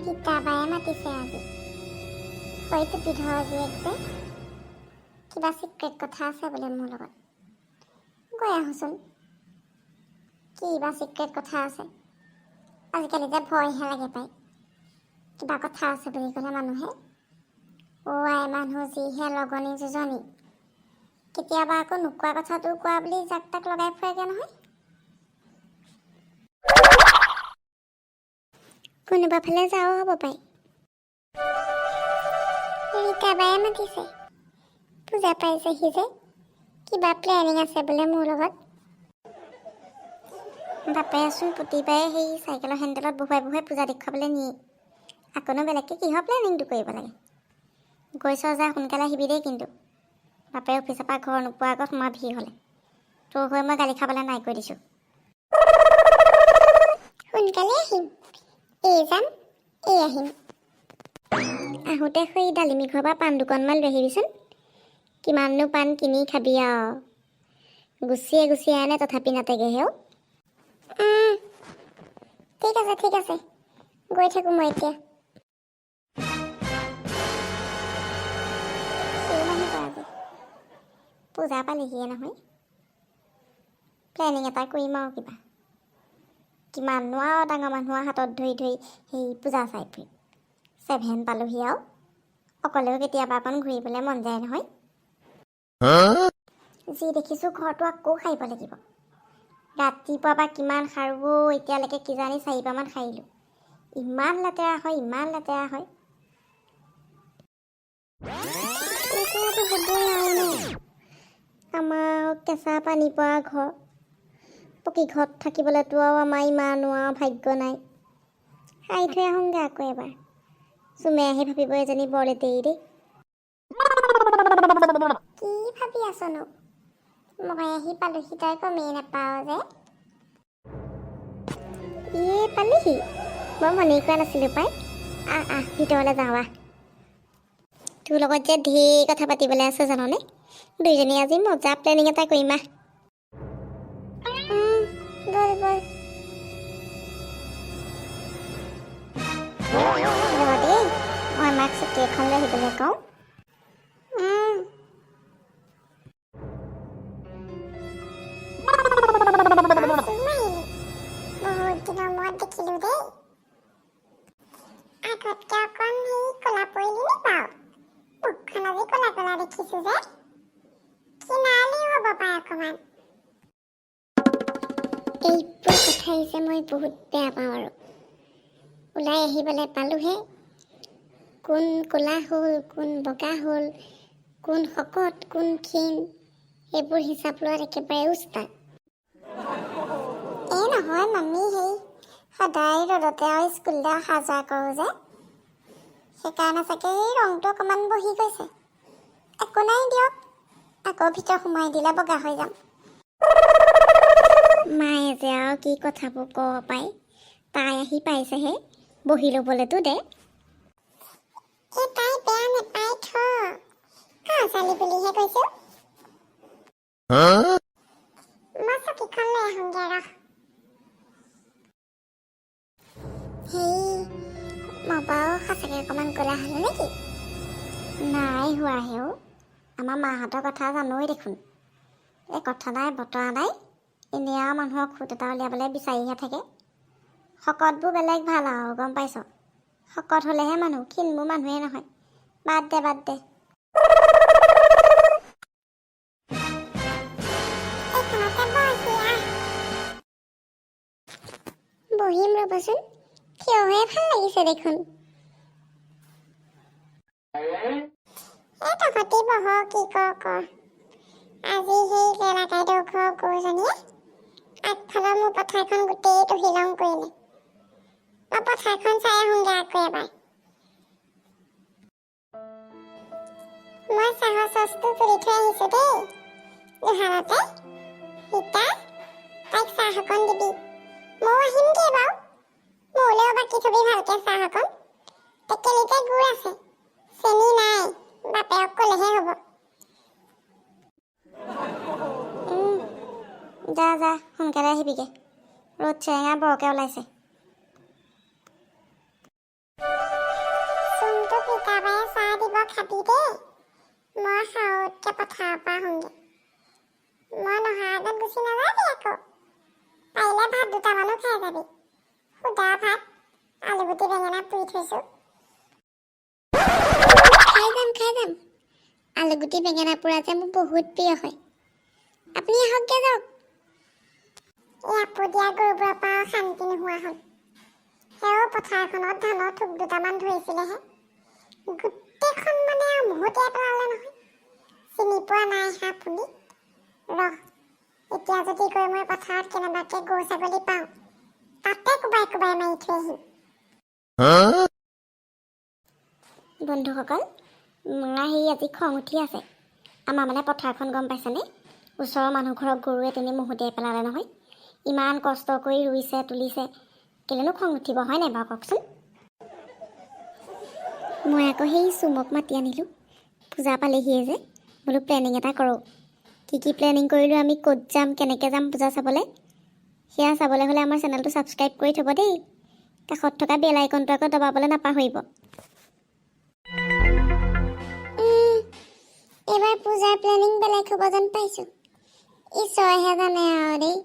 গীতা বায়ে মাতিছে আজি হয়তো বিধৰ জীয়েক যে কিবা চিক্ৰেট কথা আছে বোলে মোৰ লগত গৈ আহোচোন কি বা চিক্ৰেট কথা আছে আজিকালি যে ভয়হে লাগে পাই কিবা কথা আছে বুলি ক'লে মানুহে আই মানুহ যিহে লগনী যোজনী কেতিয়াবা আকৌ নোকোৱা কথাটো কোৱা বুলি জাক তাক লগাই ফুৰেগে নহয় কোনোবা ফালে যাওঁ হ'ব পাই ৰীতা বায়ে মাতিছে পূজা পাইছেহি যে কিবা প্লেনিং আছে বোলে মোৰ লগত বাপেচোন প্ৰতিবাৰে সেই চাইকেলৰ হেণ্ডেলত বহুৱাই বহুৱাই পূজা দেখুৱাবলৈ নিয়ে আকৌনো বেলেগকৈ কিহৰ প্লেনিংটো কৰিব লাগে গৈছ যা সোনকালে আহিবি দেই কিন্তু বাপে অফিচৰ পৰা ঘৰ নোপোৱাৰ আগত সোমাই ভিৰ হ'লে তোৰ হৈ মই গালি খাবলৈ নাই কৈ দিছোঁ সোনকালে আহিম যাম আহিম আহোঁতে সেই ডালিমী ঘৰৰ পৰা পাণ দুকণমান লৈ আহিবিচোন কিমাননো পাণ কিনি খাবি আৰু গুচিয়ে গুচিয়ে আনে তথাপি নাটেগেহে ঠিক আছে গৈ থাকোঁ মই এতিয়া পূজা পালেহিয়ে নহয় প্লেনিং এটা কৰিম আৰু কিমাননো আৰু ডাঙৰ মানুহৰ হাতত ধৰি ধৰি সেই পূজা চাই ফুৰিম 7 পালোহি আৰু অকলেও কেতিয়াবা অকণ ঘূৰিবলৈ মন যায় নহয় যি দেখিছোঁ ঘৰটো আকৌ সাৰিব লাগিব ৰাতিপুৱা পৰা কিমান সাৰো এতিয়ালৈকে কিজানি 4 সাৰিলোঁ ইমান লেতেৰা হয় আমাৰ কেঁচা পানী পৰা ঘৰ পকী ঘৰত থাকিবলৈতো আৰু আমাৰ ইমানো আৰু ভাগ্য নাই সাৰি থৈ আহোঁগৈ আকৌ এবাৰ চুমে আহি ভাবিব এজনী বৰ লেতেৰি দেই কি ভাবি আছনো মই আহি পালোহি তই গমেই নাপাওঁ যে পালিহি মই মনেই কৰা নাছিলোঁ পাই ভিতৰলৈ যাওঁ তোৰ লগত যে ঢেৰ কথা পাতিবলৈ আছে জাননে দুইজনী আজি মজা প্লেনিং এটা কৰিম বল দেই মই মাক চকী এখন লৈ আহিবলৈ কওঁ বহুত দিনৰ মূৰত দেখিলোঁ দেই আগতকৈ অকণ সেই ক'লা পৰিলি নি বাৰু মুখখন আজি ক'লা ক'লা দেখিছোঁ যে কিনালি হ'ব পাৰে অকণমান এইবোৰ কথাই যে মই বহুত বেয়া পাওঁ আৰু ওলাই আহিবলৈ পালোঁহে কোন ক'লা হ'ল কোন বগা হ'ল কোন শকত কোন ক্ষীণ সেইবোৰ হিচাপ লোৱাত একেবাৰে উস্তাদ নহয় মামী সেই সদায় ৰ'দতে আৰু স্কুললৈ অহা যোৱা কৰোঁ যে সেইকাৰণে চাগে এই ৰংটো অকণমান বহি গৈছে একো নাই দিয়ক আকৌ ভিতৰত সোমাই দিলে বগা হৈ যাম মায়ে যে আৰু কি কথাবোৰ ক'ব পাই তাই আহি পাইছেহে বহি ল'বলৈতো দে তাই বেয়া নাপাই ছোৱালী বুলিহে কৈছোঁ মই চকীখন লৈ আহোঁগৈ ৰহ মই বাৰু সঁচাকৈ অকণমান ক'লা হ'লোঁ নেকি নাই হোৱাহেও আমাৰ মাহঁতৰ কথা জানোৱেই দেখোন এই কথা নাই বতৰা নাই এনেই আৰু মানুহক খুট এটা উলিয়াবলৈ বিচাৰিহে থাকে শকতবোৰ বেলেগ ভাল আৰু গম পাইছ শকত হ'লেহে মানুহ ক্ষীণবোৰ মানুহেই নহয় বাদ দে বহিম ৰ'বচোন থিয় হৈয়ে ভাল লাগিছে দেখোন তহঁতি বহ কি কৰ আজি সেই লেলাকাইদেউ ঘৰৰ গৰুজনীয়ে আগফালৰ মোৰ পথাৰখন গোটেইটো হিলং কৰিলে মই পথাৰখন চাই আহোঁগৈ আকৌ এবাৰ মই চাহৰ চচটো তুলি থৈ আহিছোঁ দেই জোহালতে সীতা তাইক চাহ অকণ দিবি ময়ো আহিমগৈ বাৰু মোলৈও বাকী থবি ভালকৈ চাহ অকণ টেকেলিতে গুড় আছে চেনি নাই বাপেৰক ক'লেহে হ'ব যা সোনকালে আহিবিগৈ ৰ'দ চেৰেঙা বৰকৈ ওলাইছে বাবাই চাহ দিব খাবি দেই মই সাউতকৈ পথাৰৰ পৰা আহোঁগৈ মই নহা আগত গুচি নাযাবি আকৌ পাৰিলে ভাত দুটামানো খাই যাবি সুদা ভাত আলুগুটি বেঙেনা পুৰি থৈছোঁ খাই যাম আলুগুটি বেঙেনা পোৰা যে মোৰ বহুত প্ৰিয় হয় আপুনি আহকগৈ যাওক এই আপদীয়া গৰুবোৰৰ পৰা শান্তি নোহোৱা হ'ল সেও পথাৰখনত ধানৰ থোক দুটামান ধৰিছিলেহে গোটেইখন মানে মহতিয়াই পেলালে নহয় চিনি পোৱা নাই আপুনি ৰহ এতিয়া যদি গৈ মই পথাৰত কেনেবাকৈ গৰু ছাগলী পাওঁ তাতে কোবাই মাৰি থৈ আহিম বন্ধুসকল মোৰ আজি খং উঠি আছে আমাৰ মানে পথাৰখন গম পাইছেনে ওচৰৰ মানুহ ঘৰৰ গৰুৱে তেনে মহতিয়াই পেলালে নহয় ইমান কষ্ট কৰি ৰুইছে তুলিছে কেলেনো খং উঠিব হয় নাই বাৰু কওকচোন মই আকৌ সেই চুমক মাতি আনিলোঁ পূজা পালেহিয়ে যে বোলো প্লেনিং এটা কৰোঁ কি প্লেনিং কৰিলোঁ আমি ক'ত যাম কেনেকৈ যাম পূজা চাবলৈ সেয়া চাবলৈ হ'লে আমাৰ চেনেলটো ছাবস্ক্ৰাইব কৰি থ'ব দেই কাষত থকা বেল আইকনটো আকৌ দবাবলৈ নাপাহৰিব এইবাৰ পূজাৰ প্লেনিং বেলেগ হ'ব যেন পাইছোঁ ঈশ্বৰেহে জানে আৰু দেই